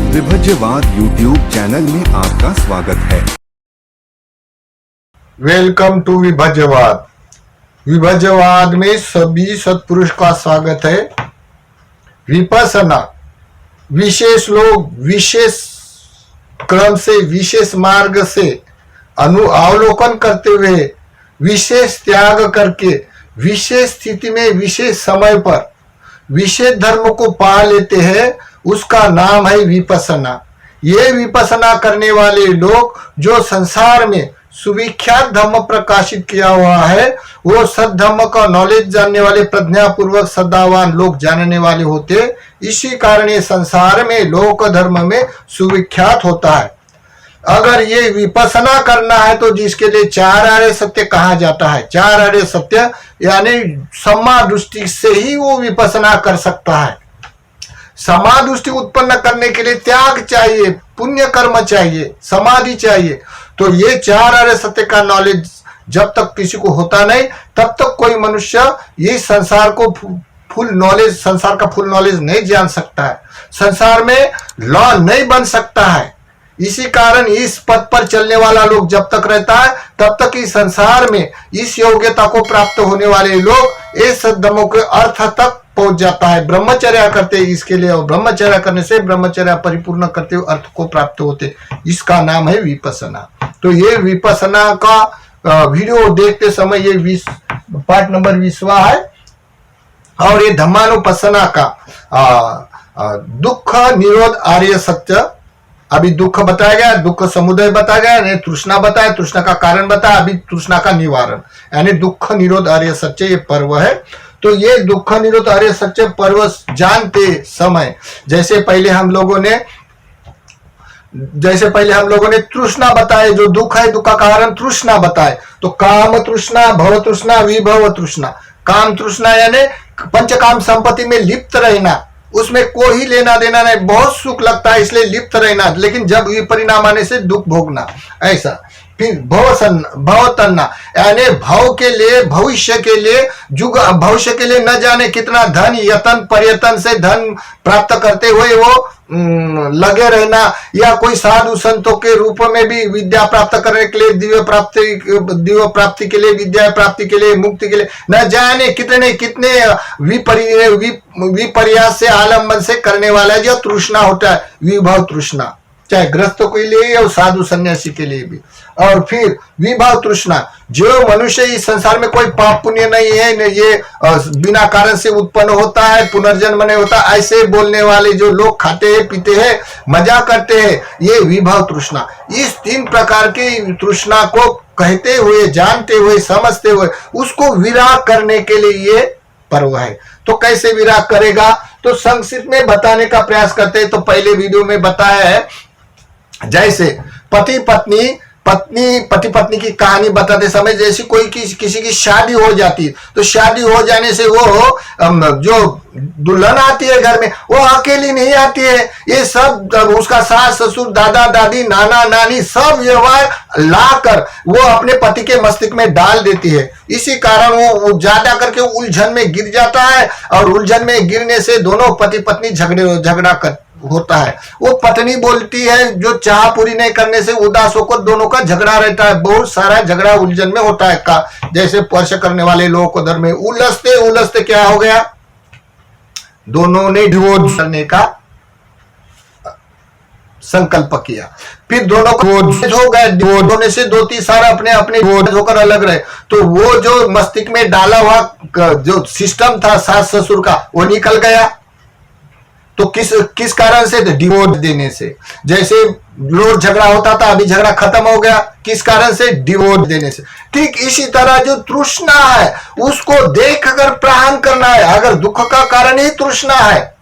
विभज्यवाद YouTube channel में आपका स्वागत है। Welcome to विभज्यवाद। विभज्यवाद में सभी सत्पुरुष का स्वागत है। विपස්සना विशेष लोग विशेष क्रम से विशेष मार्ग से अवलोकन करते हुए विशेष त्याग करके विशेष स्थिति में विशेष समय पर विशेष धर्म को पा लेते हैं, उसका नाम है विपස්සना। ये विपස්සना करने वाले लोग जो संसार में सुविख्यात धर्म प्रकाशित किया हुआ है, वो सद्धर्म का नॉलेज जानने वाले प्रज्ञापूर्वक सदावान लोग जानने वाले होते। इसी कारण ये संसार में लोक धर्म में सुविख्यात होता है। अगर ये विपස්සना करना है तो जिसके लिए चार आर्य सत्य कहा जाता है, चार आर्य सत्य यानी समादृष्टि से ही वो विपස්සना कर सकता है। समादृष्टि उत्पन्न करने के लिए त्याग चाहिए, पुण्य कर्म चाहिए, समाधि चाहिए। तो ये चार आर्य सत्य का नॉलेज जब तक किसी को होता नहीं, तब तक कोई मनुष्य ये संसार को फुल नॉलेज, संसार का फुल नॉलेज नहीं जान सकता है, संसार में लॉ नहीं बन सकता है। इसी कारण इस पद पर चलने वाला लोग जब तक रहता है, तब तक इस संसार में इस योग्यता को प्राप्त होने वाले लोग इस सद्धर्मों के अर्थ तक पहुंच जाता है। ब्रह्मचर्या करते इसके लिए, और ब्रह्मचर्या करने से ब्रह्मचर्या परिपूर्ण करते हुए अर्थ को प्राप्त होते। इसका नाम है विपස්සना। तो ये विपස්සना का वीडियो देखते समय ये पार्ट नंबर 20वां है, और ये धम्मानुपස්සना का दुख निरोध आर्य सत्य। अभी दुख बताया गया, दुख समुदय बताया गया, तृष्णा बताया, तृष्णा का कारण बताया, अभी तृष्णा का निवारण यानी दुख निरोध आर्य सत्य ये पर्व है। तो ये दुख निरोध आर्य सत्य पर्व जानते समय जैसे पहले हम लोगों ने तृष्णा बताए, जो दुख है दुख का कारण तृष्णा बताए। तो काम तृष्णा, भव तृष्णा, विभव तृष्णा। काम तृष्णा यानी पंचकाम संपत्ति में लिप्त रहना, उसमें कोई लेना देना नहीं, बहुत सुख लगता है इसलिए लिप्त रहना, लेकिन जब परिणाम आने से दुख भोगना, ऐसा। फिर भव तन्ना यानी भव के लिए, भविष्य के लिए, जुग भविष्य के लिए न जाने कितना धन यतन पर्यतन से धन प्राप्त करते हुए वो लगे रहना, या कोई साधु संतों के रूप में भी विद्या प्राप्त करने के लिए, दिव्य प्राप्ति के लिए, विद्या प्राप्ति के लिए, मुक्ति के लिए न जाने कितने कितने विपर्यास से आलम्बन से करने वाला जो तृष्णा होता है, विभव तृष्णा, चाहे गृहस्थों के लिए और साधु सन्यासी के लिए भी। और फिर विभव तृष्णा, जो मनुष्य इस संसार में कोई पाप पुण्य नहीं है, ये बिना कारण से उत्पन्न होता है, पुनर्जन्म नहीं होता, ऐसे बोलने वाले जो लोग खाते हैं, पीते हैं, मजा करते हैं, ये विभव तृष्णा। इस तीन प्रकार की तृष्णा को कहते हुए, जानते हुए, समझते हुए उसको विराग करने के लिए ये पर्व है। तो कैसे विराग करेगा, तो संक्षिप्त में बताने का प्रयास करते हैं। तो पहले वीडियो में बताया है, जैसे पति पत्नी की कहानी बताते समय जैसे कोई किसी की शादी हो जाती, तो शादी हो जाने से वो जो दुल्हन आती है घर में, वो अकेली नहीं आती है, ये सब उसका सास ससुर, दादा दादी, नाना नानी सब व्यवहार लाकर वो अपने पति के मस्तिष्क में डाल देती है। इसी कारण वो ज्यादा करके उलझन में गिर जाता है, और उलझन में गिरने से दोनों पति पत्नी झगड़ा कर होता है। वो पत्नी बोलती है, जो चाह पूरी नहीं करने से उदास होकर दोनों का झगड़ा रहता है, बहुत सारा झगड़ा उलझन में होता है का। जैसे स्पर्श करने वाले लोगों को धर्म में उलझते क्या हो गया, दोनों ने डिवोर्स करने का संकल्प किया, फिर दोनों को हो गए, डिवोर्स होने से दो तीन सारा अपने अपने होकर अलग रहे। तो वो जो मस्तिष्क में डाला हुआ जो सिस्टम था सास ससुर का, वो निकल गया। तो किस कारण से, डिवोर्स देने से। जैसे लोग झगड़ा होता था, अभी झगड़ा खत्म हो गया, किस कारण से, डिवोर्स देने से। ठीक इसी तरह जो तृष्णा है उसको देख कर प्रहान करना है। अगर दुख का कारण ही तृष्णा है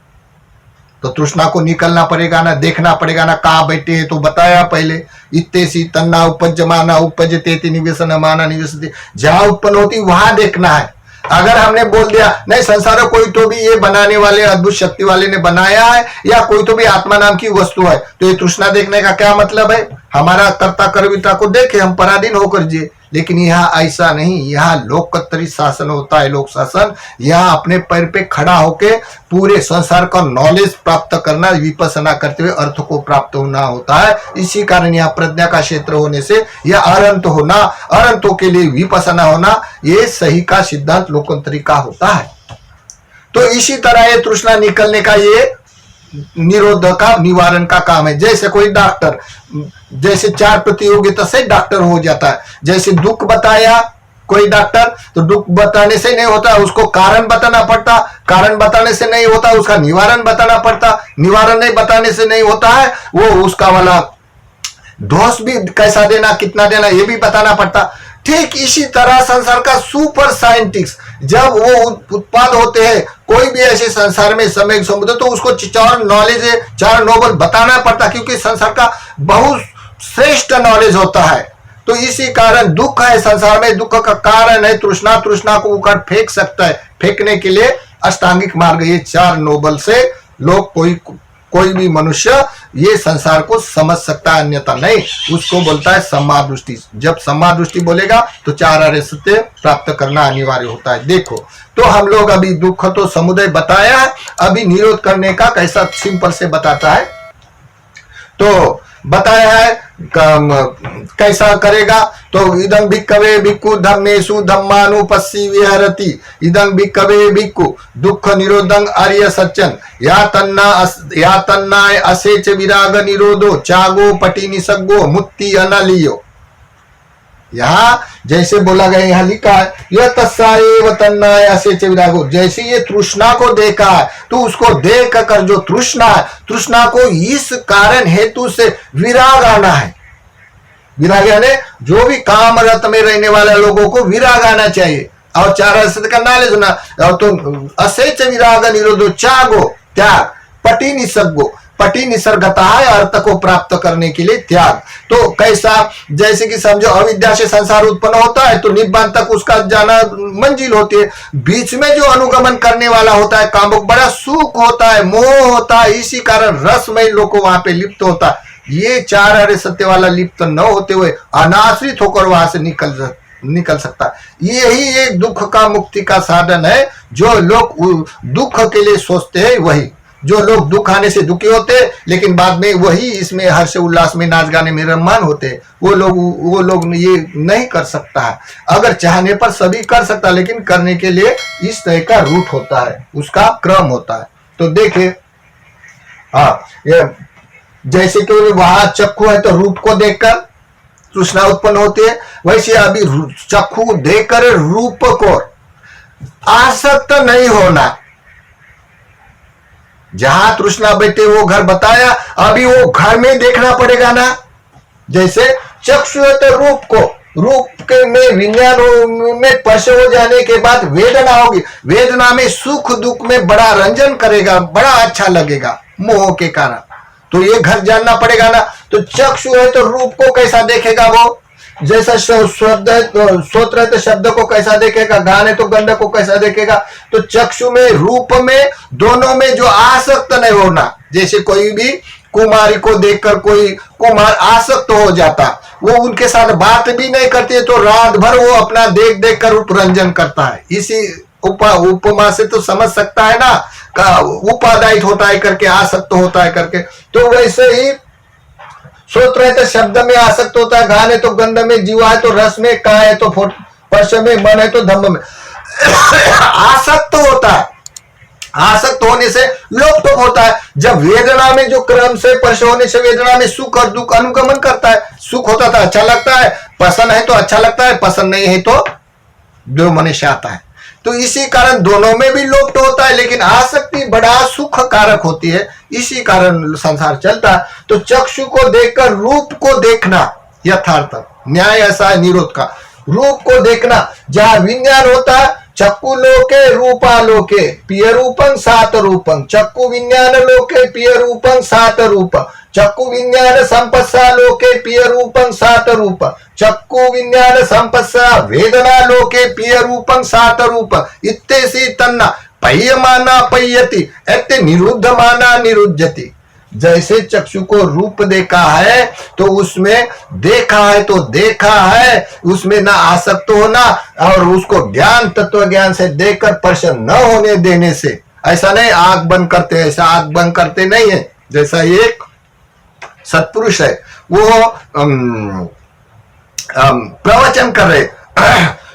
तो तृष्णा को निकलना पड़ेगा ना, देखना पड़ेगा ना। कहाँ बैठे हैं तो बताया पहले, इत्तेसी तन्ना उपज्यमाना उपजते निवेशन माना निवेशते, जहां उत्पन्न होती वहां देखना है। अगर हमने बोल दिया नहीं संसार कोई तो भी ये बनाने वाले अद्भुत शक्ति वाले ने बनाया है, या कोई तो भी आत्मा नाम की वस्तु है, तो ये तृष्णा देखने का क्या मतलब है। हमारा कर्ता कर्मिता को देखे हम पराधीन होकर जिए, लेकिन यहाँ ऐसा नहीं, यहाँ लोकतंत्री शासन होता है, लोक शासन। यहाँ अपने पैर पे खड़ा होके पूरे संसार का नॉलेज प्राप्त करना, विपसना करते हुए अर्थ को प्राप्त होना होता है। इसी कारण यहाँ प्रज्ञा का क्षेत्र होने से यह अनंत होना, अनंतों के लिए विपसना होना, ये सही का सिद्धांत लोकतंत्री का होता है। तो इसी तरह ये तृष्णा निकलने का ये निरोध का निवारण का काम है। जैसे कोई डॉक्टर, जैसे 4 प्रतियोगिता से डॉक्टर हो जाता है। जैसे दुख बताया कोई डॉक्टर, तो दुख बताने से नहीं होता, उसको कारण बताना पड़ता, कारण बताने से नहीं होता, उसका निवारण बताना पड़ता, निवारण नहीं बताने से नहीं होता है, वो उसका वाला दोष भी कैसा देना, कितना देना, ये भी बताना पड़ता। ठीक इसी तरह संसार का सुपर साइंटिस्ट जब वो उत्पाद होते हैं, कोई भी ऐसे संसार में समय समुद्र, तो उसको 4 नॉलेज है, 4 नोबल बताना पड़ता, क्योंकि संसार का बहुत श्रेष्ठ नॉलेज होता है। तो इसी कारण दुख है संसार में, दुख का कारण है तृष्णा। तृष्णा को उखाड़ फेंक सकता है, फेंकने के लिए अष्टांगिक मार्ग, ये 4 नोबल से लोग कोई भी मनुष्य ये संसार को समझ सकता है, अन्यथा नहीं। उसको बोलता है सम्मा दृष्टि। जब सम्मा दृष्टि बोलेगा तो 4 आर्य सत्य प्राप्त करना अनिवार्य होता है। देखो, तो हम लोग अभी दुख तो समुदय बताया है, अभी निरोध करने का कैसा सिंपल से बताता है। तो बताया है कैसा करेगा। तो इदं भिक्खवे भिक्खु धम्मेषु धम्मानुपस्सी विहरति, इदं भिक्खवे भिक्खु दुख निरोधं आर्य सच्चन, या तन्ना असेच विराग निरोधो चागो पटी निसग्गो मुक्ति अनलियो। यहाँ जैसे बोला गया, यहाँ लिखा है यह तस्साएव तन्नाय असेच विरागो। जैसे ये तृष्णा को देखा है, तो उसको देख कर जो तृष्णा है, तृष्णा को इस कारण हेतु से विराग आना है। विराग यानी जो भी काम रत में रहने वाले लोगों को विराग आना चाहिए, और 4 असत का नाले सुना। तो असेच विराग निरोधो चागो त्याग, पटी निसर्गो, पटी निसर्गता है अर्थ को प्राप्त करने के लिए त्याग। तो कैसा, जैसे कि समझो अविद्या से संसार उत्पन्न होता है, तो निब्बान तक उसका जाना मंजिल होती है। बीच में जो अनुगमन करने वाला होता है कामुक, बड़ा सुख होता है, मोह होता है, इसी कारण रसमय लोग को वहां पे लिप्त होता है। ये 4 आर्य सत्य वाला लिप्त न होते हुए अनाश्रित होकर वहां से निकल सकता है। यही एक दुख का मुक्ति का साधन है। जो लोग दुख के लिए सोचते हैं, वही जो लोग दुख आने से दुखी होते, लेकिन बाद में वही इसमें हर्ष उल्लास में नाच गाने में रममान होते, वो लोग ये नहीं कर सकता है। अगर चाहने पर सभी कर सकता, लेकिन करने के लिए इस तरह का रूट होता है, उसका क्रम होता है। तो देखिए, हाँ, ये जैसे कि वहां चक्षु है, तो रूप को देखकर तृष्णा उत्पन्न होती है, वैसे अभी चक्षु देखकर रूप को आसक्त नहीं होना। जहां तृष्णा बैठे वो घर बताया, अभी वो घर में देखना पड़ेगा ना। जैसे चक्षु है तो रूप को, रूप के में विज्ञान में स्पर्श हो जाने के बाद वेदना होगी, वेदना में सुख दुख में बड़ा रंजन करेगा, बड़ा अच्छा लगेगा मोह के कारण। तो ये घर जानना पड़ेगा ना। तो चक्षु है तो रूप को कैसा देखेगा वो, जैसा शब्द है तो श्रोत्र है तो शब्द को कैसा देखेगा, गान है तो गंध को कैसा देखेगा। तो चक्षु में रूप में दोनों में जो आसक्त नहीं होना। जैसे कोई भी कुमारी को देखकर कोई कुमार आसक्त हो जाता, वो उनके साथ बात भी नहीं करती है, तो रात भर वो अपना देख देख कर उपरंजन करता है। इसी उपमा से तो समझ सकता है ना, उपादायित होता है करके, आसक्त होता है करके। तो वैसे ही श्रोत्र है तो शब्द में आसक्त होता है, गान है तो गंध में, जीवा है तो रस में, काया है तो स्पर्श में, मन है तो धम्म में आसक्त होता है। आसक्त होने से लोप होता है। जब वेदना में जो क्रम से स्पर्श होने से वेदना में सुख और दुख अनुगमन करता है। सुख होता था अच्छा लगता है, पसंद है तो अच्छा लगता है, पसंद नहीं है तो जो मनुष्य आता है। तो इसी कारण दोनों में भी लोप होता है, लेकिन आसक्ति बड़ा सुख कारक होती है, इसी कारण संसार चलता है। तो चक्षु को देखकर रूप को देखना यथार्थ न्याय ऐसा है निरोध का। रूप को देखना, जहां विज्ञान होता है, चक्कु लोके रूपालोके पिय रूपं सात रूपं, चक्कु विज्ञान लोके पिय रूपं सात रूप, चक्कु विज्ञान संपस्सा लोके पिय रूपं सात रूप, चक्कु विज्ञान संपस्सा वेदना लोके पिय रूपं सात रूप, इत्तेसी तन्ना पय्यमाना पय्यति एत्ते निरुद्धमाना निरुध्यति। जैसे चक्षु को रूप देखा है तो उसमें देखा है तो देखा है, उसमें ना आसक्त होना और उसको ज्ञान तत्व ज्ञान से देखकर प्रसन्न न होने देने से। ऐसा नहीं आंख बंद करते, ऐसा आंख बंद करते नहीं है। जैसा एक सत्पुरुष है, वो प्रवचन कर रहे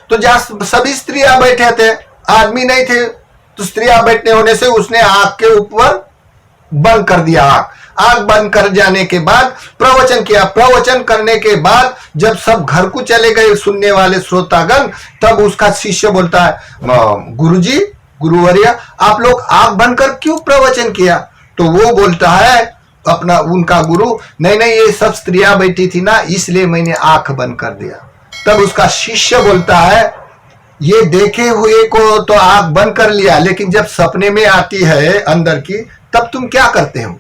तो जहां सभी स्त्रियां बैठे थे, आदमी नहीं थे, तो स्त्रियां बैठने होने से उसने आंख के ऊपर बंद कर दिया। आंख बंद कर जाने के बाद प्रवचन किया। प्रवचन करने के बाद जब सब घर को चले गए सुनने वाले श्रोतागण, तब उसका शिष्य बोलता है, गुरुजी, गुरुवर्य, आप लोग आंख बंद कर क्यों प्रवचन किया? तो वो बोलता है अपना उनका गुरु, नहीं नहीं, ये सब स्त्रियां बैठी थी ना, इसलिए मैंने आंख बंद कर दिया। तब उसका शिष्य बोलता है, ये देखे हुए को तो आंख बंद कर लिया, लेकिन जब सपने में आती है अंदर की, तब तुम क्या करते हो?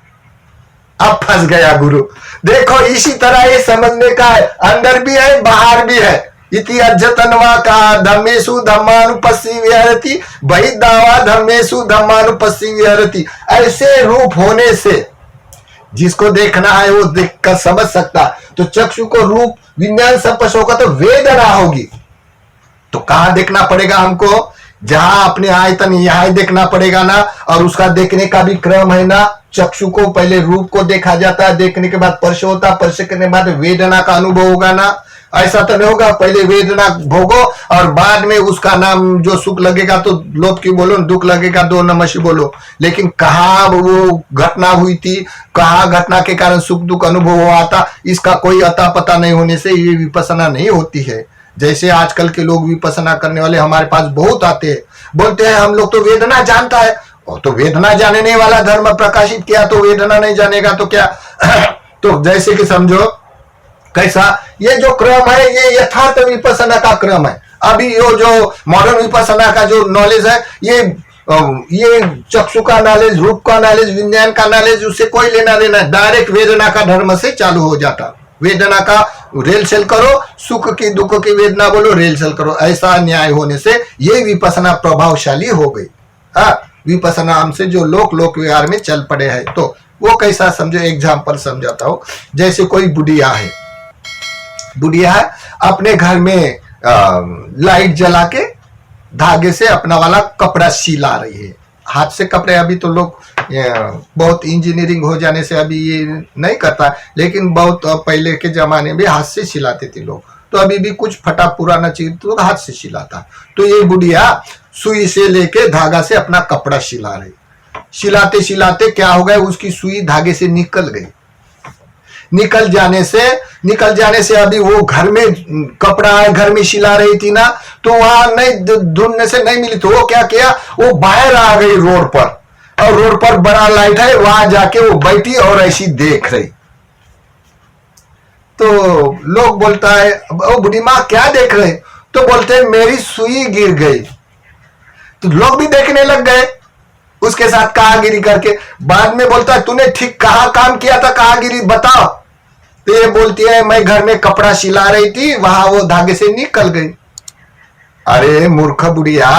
अब फंस गया गुरु। देखो इसी तरह ये समझने का है, अंदर भी है बाहर भी है। इति अज्जतनवा का धम्मेशु धम्मानुपस्सी विहरति, बहिर्दावा धम्मेशु धम्मानुपस्सी विहरति। ऐसे रूप होने से जिसको देखना है वो देखकर समझ सकता। तो चक्षु को रूप विज्ञान संपर्श होगा तो वेदना होगी। तो कहां देखना पड़ेगा हमको? जहां अपने आयतन यहां देखना पड़ेगा ना। और उसका देखने का भी क्रम है ना। चक्षु को पहले रूप को देखा जाता है, देखने के बाद स्पर्श होता है, स्पर्श करने के बाद वेदना का अनुभव होगा ना। ऐसा तो नहीं होगा पहले वेदना भोगो और बाद में उसका नाम जो सुख लगेगा तो लोभ की बोलो, दुख लगेगा दो नमः बोलो। लेकिन कहाँ वो घटना हुई थी, कहाँ घटना के कारण सुख दुख अनुभव हुआ था, इसका कोई अता पता नहीं होने से ये विपස්සना नहीं होती है। जैसे आजकल के लोग विपස්සना करने वाले हमारे पास बहुत आते हैं, बोलते हैं हम लोग तो वेदना जानता है। और तो वेदना जानने वाला धर्म प्रकाशित किया तो वेदना नहीं जानेगा तो क्या? तो जैसे कि समझो कैसा ये जो क्रम है, ये यथार्थ विपස්සना का क्रम है। अभी ये जो मॉडर्न विपස්සना का जो नॉलेज है, ये चक्षु का नॉलेज, रूप का नॉलेज, विज्ञान का नॉलेज, उससे कोई लेना देना, डायरेक्ट वेदना का धर्म से चालू हो जाता। वेदना का रेल सेल करो, सुख की दुख की वेदना बोलो, रेल सेल करो। ऐसा न्याय होने से ये विपස්සना प्रभावशाली हो गई। हाँ, विपස්සना हमसे जो लोक व्यवहार में चल पड़े हैं। तो वो कैसा समझो, एग्जाम्पल समझाता हूं। जैसे कोई बुढ़िया है, बुढ़िया है अपने घर में लाइट जला के धागे से अपना वाला कपड़ा सिला रही है। हाथ से कपड़े अभी तो लोग बहुत इंजीनियरिंग हो जाने से अभी ये नहीं करता, लेकिन बहुत पहले के जमाने में हाथ से सिलाते थे लोग। तो अभी भी कुछ फटा पुराना चीज तो हाथ से सिलाता। तो ये बुढ़िया सुई से लेके धागा से अपना कपड़ा सिला रही। सिलाते सिलाते क्या हो गया, उसकी सुई धागे से निकल गई। निकल जाने से अभी वो घर में कपड़ा है, घर में सिला रही थी ना, तो वहां नहीं ढूंढने से नहीं मिली। तो वो क्या किया, वो बाहर आ गई रोड पर, और रोड पर बड़ा लाइट है, वहां जाके वो बैठी और ऐसी देख रही। तो लोग बोलता है, ओ बुढ़ी माँ क्या देख रहे? तो बोलते हैं मेरी सुई गिर गई। तो लोग भी देखने लग गए उसके साथ, कहाँ गिरी करके। बाद में बोलता है तूने ठीक कहाँ काम किया था, कहाँ गिरी बताओ। तो ये बोलती है मैं घर में कपड़ा सिला रही थी, वहां वो धागे से निकल गई। अरे मूर्ख बुढ़िया,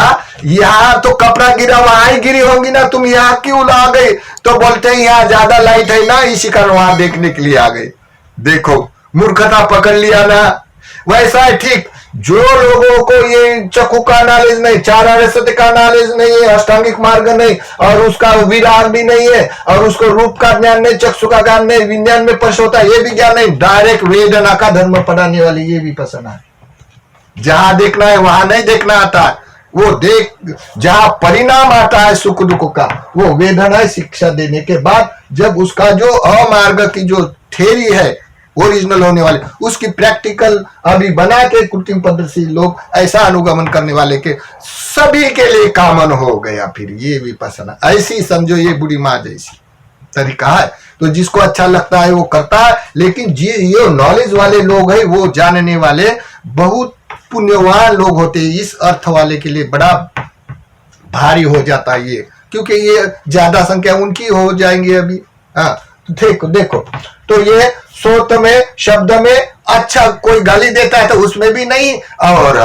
यहाँ तो कपड़ा गिरा, वहां ही गिरी होंगी ना, तुम यहाँ क्यों आ गई? तो बोलते हैं यहाँ ज्यादा लाइट है ना, इसी कारण वहां देखने के लिए आ गई। देखो मूर्खता पकड़ लिया ना। वैसा है ठीक, जो लोगों को ये चक्षु का नॉलेज नहीं, चार आर्य का नॉलेज नहीं है, अष्टांगिक मार्ग नहीं, और उसका विराग भी नहीं है, और उसको रूप का ज्ञान नहीं, चक्षु का ज्ञान नहीं, विज्ञान में स्पर्श होता है ये भी ज्ञान नहीं, डायरेक्ट वेदना का धर्म पढ़ाने वाली ये विपස්සना है। जहां देखना है वहां नहीं देखना आता है, वो देख जहां परिणाम आता है सुख दुख का, वो वेदना शिक्षा देने के बाद जब उसका जो अमार्ग की जो थ्योरी है ओरिजिनल होने वाले, उसकी प्रैक्टिकल अभी बना के कृत्रिम पद्धति से लोग ऐसा अनुगमन करने वाले के सभी के लिए कॉमन हो गया। फिर ये विपස්සना ऐसी समझो, ये बुढ़ी माँ जैसी तरीका है। तो जिसको अच्छा लगता है वो करता है, लेकिन ये नॉलेज वाले लोग हैं, वो जानने वाले बहुत पुण्यवान लोग होते हैं। इस अर्थ वाले के लिए बड़ा भारी हो जाता है ये, क्योंकि ये ज्यादा संख्या उनकी हो जाएंगी अभी। हाँ देखो तो ये सोत में शब्द में अच्छा कोई गाली देता है तो उसमें भी नहीं, और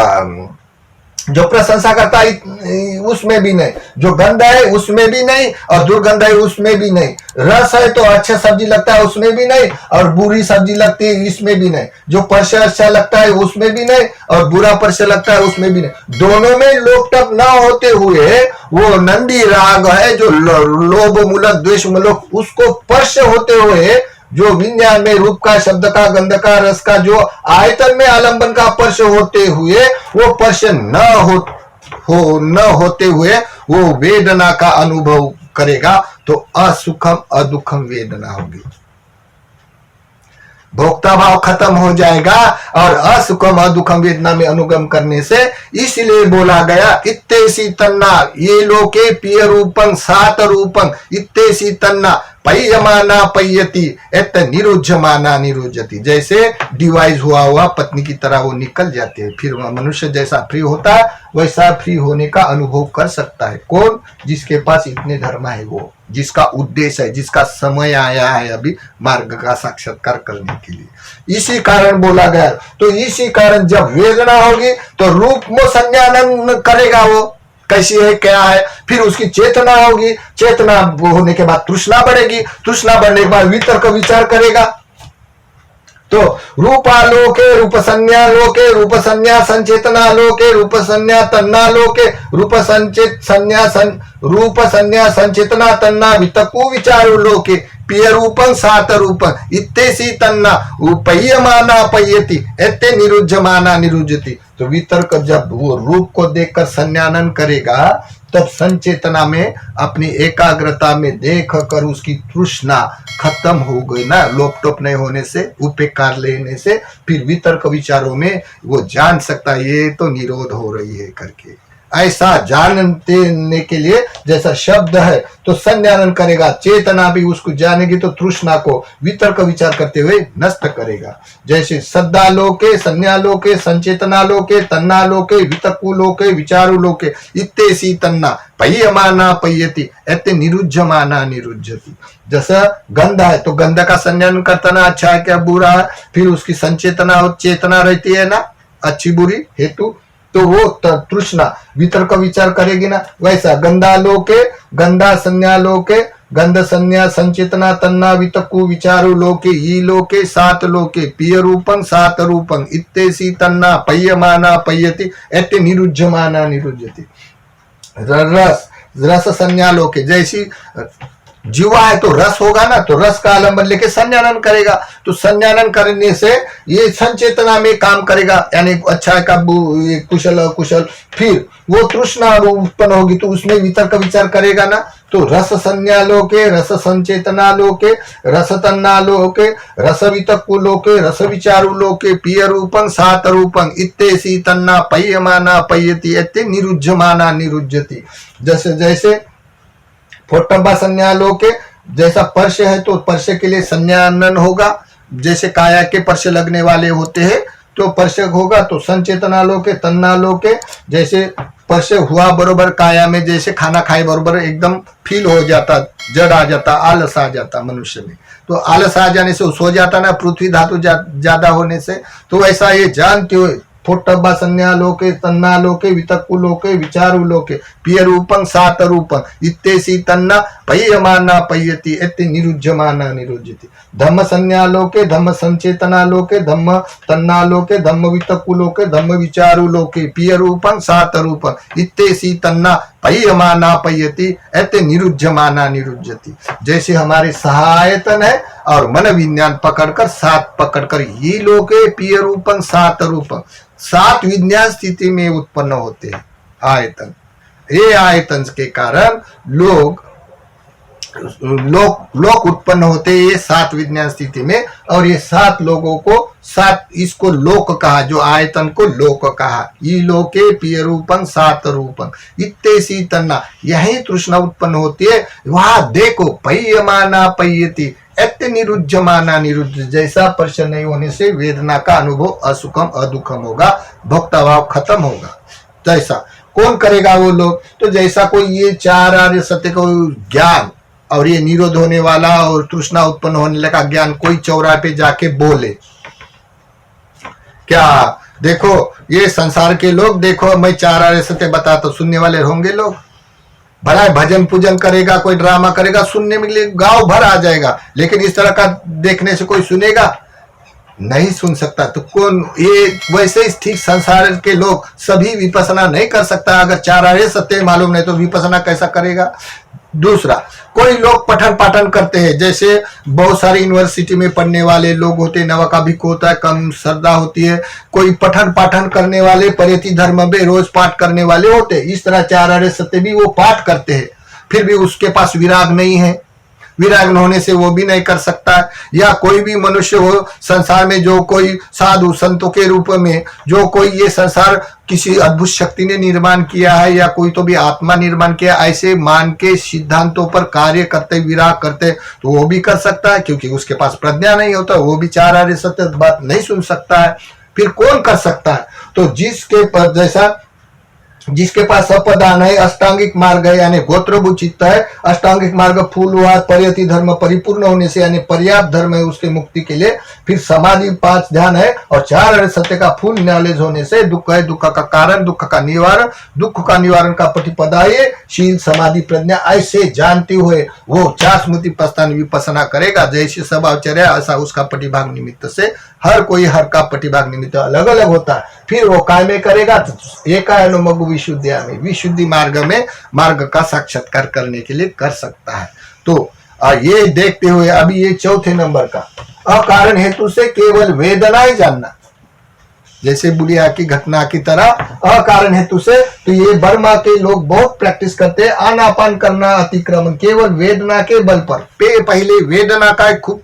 जो प्रशंसा करता है उसमें भी नहीं, जो गंध है उसमें भी नहीं, और दुर्गंध है उसमें भी नहीं, रस है तो अच्छा सब्जी लगता है उसमें भी नहीं, और बुरी सब्जी लगती है इसमें भी नहीं, जो पर्श अच्छा लगता है उसमें भी नहीं, और बुरा पर्श लगता है उसमें भी नहीं। दोनों में लोक टप न होते हुए वो नंदी राग है जो लोभ मूलक द्वेष मूलक, उसको पर्श होते हुए जो विज्ञान में रूप का, शब्द का, गंध का, रस का, जो आयतन में आलंबन का पर्श होते हुए वो पर्श न होते हुए वो वेदना का अनुभव करेगा, तो असुखम अदुखम वेदना होगी। भोक्ता भाव खत्म हो जाएगा और असुखम अदुखम वेदना में अनुगम करने से, इसलिए बोला गया इत्तेसी तन्ना ये लोके पिय रूपं सात रूपं इत्तेसी तन्ना पय्यमाना पय्यति एत निरुज्यमाना निरुज्यति। जैसे डिवाइस हुआ पत्नी की तरह वो निकल जाते हैं, फिर मनुष्य जैसा फ्री होता है वैसा फ्री होने का अनुभव कर सकता है। कौन? जिसके पास इतने धर्म है, वो जिसका उद्देश्य है, जिसका समय आया है अभी मार्ग का साक्षात्कार करने के लिए। इसी कारण बोला गया। तो इसी कारण जब वेदना होगी तो रूप में संज्ञानन करेगा, वो कैसी है क्या है, फिर उसकी चेतना होगी, चेतना होने के बाद तृष्णा बढ़ेगी, तृष्णा बढ़ने के बाद वितर्क विचार करेगा। तो रूपालोके रूप संज्ञा लोके रूप संज्ञा संचेतना लोके रूप संज्ञा तन्ना लोके रूप संचेत संज्ञा रूप संज्ञा संचेतना तन्ना वितकु विचारो लोके पिय रूपं सात रूपं इत्तेसी तन्ना उपयमाना पयति एते निरुज्यमाना निरुज्यति। तो वितर्क जब वो रूप को देखकर संज्ञानन करेगा तब संचेतना में अपनी एकाग्रता में देख कर उसकी तृष्णा खत्म हो गई ना, लोप नहीं होने से, उपेकार लेने से, फिर वितर्क विचारों में वो जान सकता है ये तो निरोध हो रही है करके। ऐसा जानने के लिए जैसा शब्द है तो संज्ञानन करेगा, चेतना भी उसको जानेगी तो तृष्णा को वितर्क विचार करते हुए नष्ट करेगा। जैसे सद्दा लोके संज्ञा लोके संचेतना लोके तन्ना लोके वितक्कु लोके विचारु लोके इत्तेसी तन्ना पय्यमाना पय्यति एते निरुज्यमाना निरुज्यति। जैसा गंध है तो गंध का संज्ञान करता ना, अच्छा है क्या बुरा है, फिर उसकी संचेतना और चेतना रहती है ना, अच्छी बुरी हेतु, तो वो तृष्णा वितर्क विचार करेगी ना। वैसा गंधा लोके गंधा संज्ञा लोके गंध संज्ञा संचेतना तन्ना वितक्कु विचारु लोके ई लोके सात लोके पिय रूपं सात रूपं इत्तेसी तन्ना पय्यमाना पय्यति एते निरुज्यमाना निरुज्यति। रस रस संज्ञा लोके, जैसी जीवा है तो रस होगा ना, तो रस का आलंबन लेके संज्ञानन करेगा, तो संज्ञानन करने से ये संचेतना में काम करेगा, यानी अच्छा का कुशल कुशल, फिर वो तृष्णा उत्पन्न होगी तो उसमें वितर्क विचार करेगा ना। तो रस संज्ञा लोके रस संचेतना लोके रस तन्ना लोके रस वितक्कु लोके रस विचारु लोके पिय रूपं सात रूपं इत्तेसी तन्ना पय्यमाना पय्यति एते निरुज्यमाना निरुज्यति। जैसे जैसे फोटंबा संज्ञा लोके, जैसा पर्श है तो पर्श के लिए संज्ञानन होगा, जैसे काया के पर्श लगने वाले होते हैं तो पर्श होगा, तो संचेतना लोके तन्ना लोके, जैसे पर्श हुआ बरोबर काया में, जैसे खाना खाए बरोबर एकदम फील हो जाता, जड़ आ जाता, आलस आ जाता मनुष्य में, तो आलस आ जाने से सो जाता ना, पृथ्वी धातु ज्यादा होने से। तो ऐसा ये जानते हुए फोटब्बा संज्ञा लोके तन्ना लोके वितक्कु लोके विचारु लोके पिय रूपं सात रूपं इत्तेसी तन्ना पय्यमाना पय्यति एते निरुज्यमाना निरुज्यति। धम्म संज्ञा लोके धम्म संचेतना लोके धम्म तन्ना लोके धम्म वितक्कु लोके धम्म विचारु लोके पिय रूपं सात रूपं इत्तेसी तन्ना पय्यमाना पय्यति एते निरुज्यमाना निरुज्यति। जैसे हमारे सहायतन है और मन विज्ञान पकड़कर सात पकड़कर ये लोके पिय रूपं सात रूपं, सात विज्ञान स्थिति में उत्पन्न होते हैं आयतन। ये आयतन के कारण लोग उत्पन्न होते हैं ये सात विज्ञान स्थिति में, और ये सात लोगों को सात, इसको लोक कहा, जो आयतन को लोक कहा। ई लोके पिय रूपं सात रूपं इत्तेसी तन्ना, यही तृष्णा उत्पन्न होती है। वहां देखो पय्यमाना पय्यति एते निरुज्यमाना निरुज्य, जैसा पर्श नहीं होने से वेदना का अनुभव असुखम अदुखम होगा, भोक्ता भाव खत्म होगा। जैसा कौन करेगा वो लोग, तो जैसा कोई ये चार आर्य सत्य को ज्ञान और ये निरोध होने वाला और तृष्णा उत्पन्न होने लगा ज्ञान कोई चौराहे पे जाके बोले, क्या देखो ये संसार के लोग, देखो मैं चार आर्य सत्य बताता, सुनने वाले होंगे लोग। भला भजन पूजन करेगा, कोई ड्रामा करेगा, सुनने में लिए गांव भर आ जाएगा, लेकिन इस तरह का देखने से कोई सुनेगा नहीं, सुन सकता। तो कौन ये वैसे ही ठीक संसार के लोग सभी विपसना नहीं कर सकता। अगर चार आर्य सत्य मालूम नहीं तो विपसना कैसा करेगा। दूसरा, कोई लोग पठन पाठन करते हैं, जैसे बहुत सारी यूनिवर्सिटी में पढ़ने वाले लोग होते हैं, नवकाभिक होता है, कम श्रद्धा होती है। कोई पठन पाठन करने वाले परियति धर्म में रोज पाठ करने वाले होते हैं। इस तरह चार आर्य सत्य भी वो पाठ करते हैं, फिर भी उसके पास विराग नहीं है। विराग न होने से वो भी नहीं कर सकता। या कोई भी मनुष्य हो संसार में, जो कोई साधु संतों के रूप में जो कोई ये संसार किसी अद्भुत शक्ति ने निर्माण किया है या कोई तो भी आत्मा निर्माण किया, ऐसे मान के सिद्धांतों पर कार्य करते, विराग करते, तो वो भी कर सकता है, क्योंकि उसके पास प्रज्ञा नहीं होता, वो भी चार आर्य सत्य बात नहीं सुन सकता है। फिर कौन कर सकता है? तो जिसके पर जैसा जिसके पास सपदान है, अष्टांगिक मार्ग है यानी गोत्रभूत चित्त है, अष्टांगिक मार्ग फूल हुआ, परियति धर्म परिपूर्ण होने से यानी पर्याप्त धर्म है उसके मुक्ति के लिए, फिर समाधि 5 ध्यान है, और 4 आर्य सत्य का फुल नॉलेज होने से दुख है, दुख का कारण, दुख का निवारण, दुख का निवारण का प्रतिपदाय शील समाधि प्रज्ञा, ऐसे जानते हुए वो 4 स्मृति प्रस्थान विपसना करेगा। जैसे स्वभावचर्या ऐसा उसका प्रतिभाग निमित्त से, हर कोई हर का प्रतिभाग निमित्त अलग अलग होता है। फिर वो काय में करेगा, तो एकायनो मगु विशुद्धिया में, विशुद्धि मार्ग में मार्ग का साक्षात्कार करने के लिए कर सकता है। तो ये देखते हुए अभी ये चौथे नंबर का, अकारण हेतु से केवल वेदना ही जानना, जैसे बुढ़िया की घटना की तरह अकारण हेतु से। तो ये बर्मा के लोग बहुत प्रैक्टिस करते हैं, आनापान करना, अतिक्रमण केवल वेदना के बल पर। पहले वेदना का खूब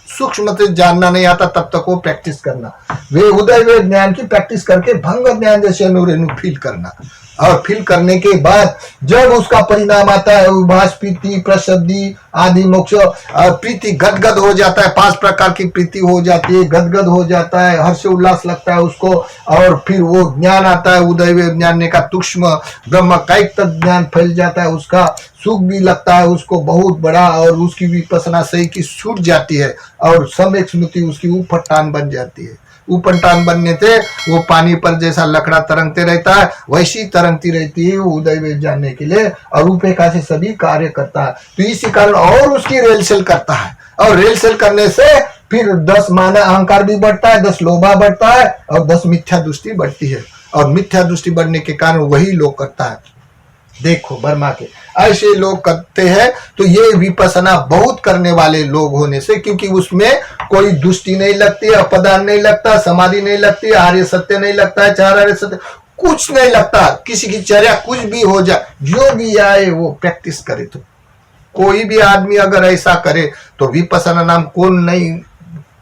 सूक्ष्म से जानना नहीं आता, तब तक वो प्रैक्टिस करना, वे उदय वे ज्ञान की प्रैक्टिस करके भंग ज्ञान जैसे अनुरेणु फील करना, और फील करने के बाद जब उसका परिणाम आता है, उभास, प्रीति, प्रसब्धि आदि मोक्ष, प्रीति गदगद हो जाता है, 5 प्रकार की प्रीति हो जाती है, गदगद हो जाता है, हर्ष उल्लास लगता है उसको, और फिर वो ज्ञान आता है, उदय वे ज्ञान का सूक्ष्म ब्रह्म कायिक तक ज्ञान फैल जाता है, उसका सुख भी लगता है उसको बहुत बड़ा, और उसकी विपसना सही की छूट जाती है, और सम्यक स्मृति उसकी उपटान बन जाती है। उपटान बनने से वो पानी पर जैसा लकड़ा तरंगते रहता है, वैसी तरंगती रहती है वो उदय वे जानने के लिए, और उपेक्षा से सभी कार्य करता है। तो इसी कारण और उसकी रेलसेल करता है, और रेलसेल करने से फिर 10 माना अहंकार भी बढ़ता है, 10 लोभा बढ़ता है, और 10 मिथ्या दृष्टि बढ़ती है, और मिथ्या दृष्टि बढ़ने के कारण वही लोग करता है। देखो बर्मा के ऐसे लोग करते हैं। तो ये विपसना बहुत करने वाले लोग होने से, क्योंकि उसमें कोई दुष्टि नहीं लगती, अपदान नहीं लगता, समाधि नहीं लगती, आर्य सत्य नहीं लगता है, 4 आर्य सत्य कुछ नहीं लगता, किसी की चर्या कुछ भी हो जाए, जो भी आए वो प्रैक्टिस करे। तो कोई भी आदमी अगर ऐसा करे तो विपसना नाम कौन नहीं,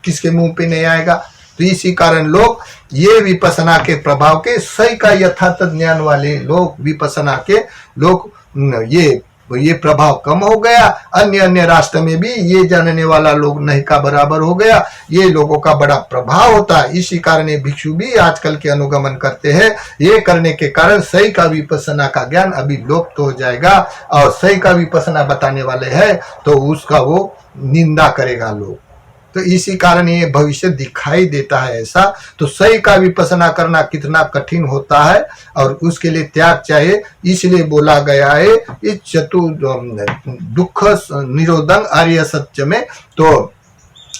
किसके मुंह पे नहीं आएगा। तो इसी कारण लोग ये विपसना के प्रभाव के सही का यथार्थ ज्ञान वाले लोग, विपसना के लोग, ये प्रभाव कम हो गया। अन्य राष्ट्र में भी ये जानने वाला लोग नहीं का बराबर हो गया, ये लोगों का बड़ा प्रभाव होता है। इसी कारण ये भिक्षु भी आजकल के अनुगमन करते हैं। ये करने के कारण सही का विपसना का ज्ञान अभी लुप्त हो जाएगा, और सही का विपसना बताने वाले है तो उसका वो निंदा करेगा लोग। तो इसी कारण ये भविष्य दिखाई देता है ऐसा। तो सही का विपसना करना कितना कठिन होता है, और उसके लिए त्याग चाहिए। इसलिए बोला गया है इस दुख निरोधन आर्य सत्य में, तो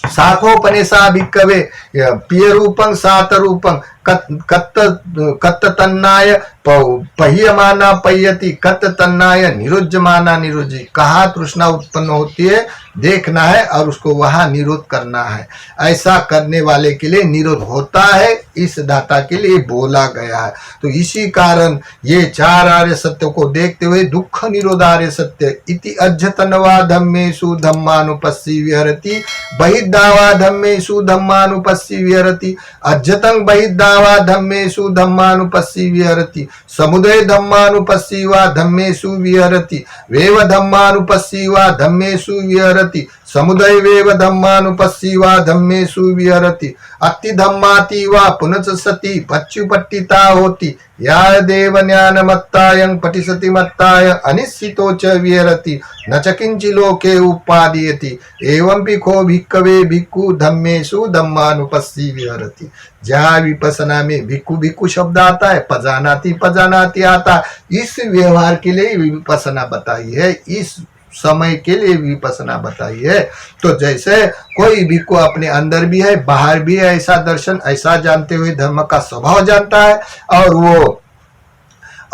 शाखोपनिषा भिक्कवे पिय रूपं सात रूपं कत्त तन्नाय पह्यमाना पह्यति, कत्त तन्नाय निरुज्यमाना निरुज्य। कहाँ तृष्णा उत्पन्न होती है देखना है, और उसको वहां निरोध करना है। ऐसा करने वाले के लिए निरोध होता है, इस दाता के लिए बोला गया है। तो इसी कारण ये 4 आर्य सत्य को देखते हुए दुख निरोध आर्य सत्य इति अध्यतनवा धम्मेषु धम्मानुपस्सी विहरति, बहिर्दावा धम्मेषु धम्मानुपस्सी विहरति, अध्यतं बहिर्दावा धम्मेषु धम्मानुपस्सी विहरति, समुदय धम्मानुपस्सी वा धम्मेषु विहरति, वेव धम्मानुपस्सी वा धम्मेषु विहरति, समुदयवेव धम्मानुपस्सीवा धम्मेषु विहरति अति धम्माति वा पुनच सति पच्युपट्टिता होति या देव ज्ञानमत्तायं पठिसति मत्ताय अनिश्चितो च विहरति न च किंचि लोके उपादीयति एवं भिक्खो भिक्खवे भिक्खु धम्मेषु धम्मानुपस्सी विहरति। जहाँ विपसना में भिक्खु भिक्खु शब्द आता है, पजानाति पजानाति आता है, इस व्यवहार के लिए विपसना बताई है, इस समय के लिए विपसना बताई है। तो जैसे कोई भिक्खु अपने अंदर भी है बाहर भी है, ऐसा दर्शन ऐसा जानते हुए धर्म का स्वभाव जानता है, और वो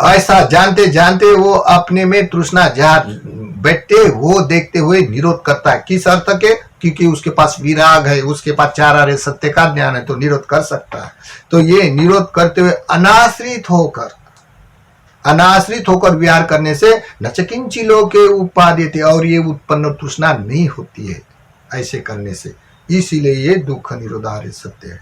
ऐसा जानते जानते वो अपने में तृष्णा जहाँ बैठते वो देखते हुए निरोध करता है। किस अर्थ के? क्योंकि उसके पास विराग है, उसके पास चार आर्य सत्य का ज्ञान है, तो निरोध कर सकता है। तो ये निरोध करते हुए अनाश्रित होकर विहार करने से न च किंचि लोके उपादेति, और ये उत्पन्न तृष्णा नहीं होती है ऐसे करने से। इसीलिए ये दुख निरोधार्य सत्य है।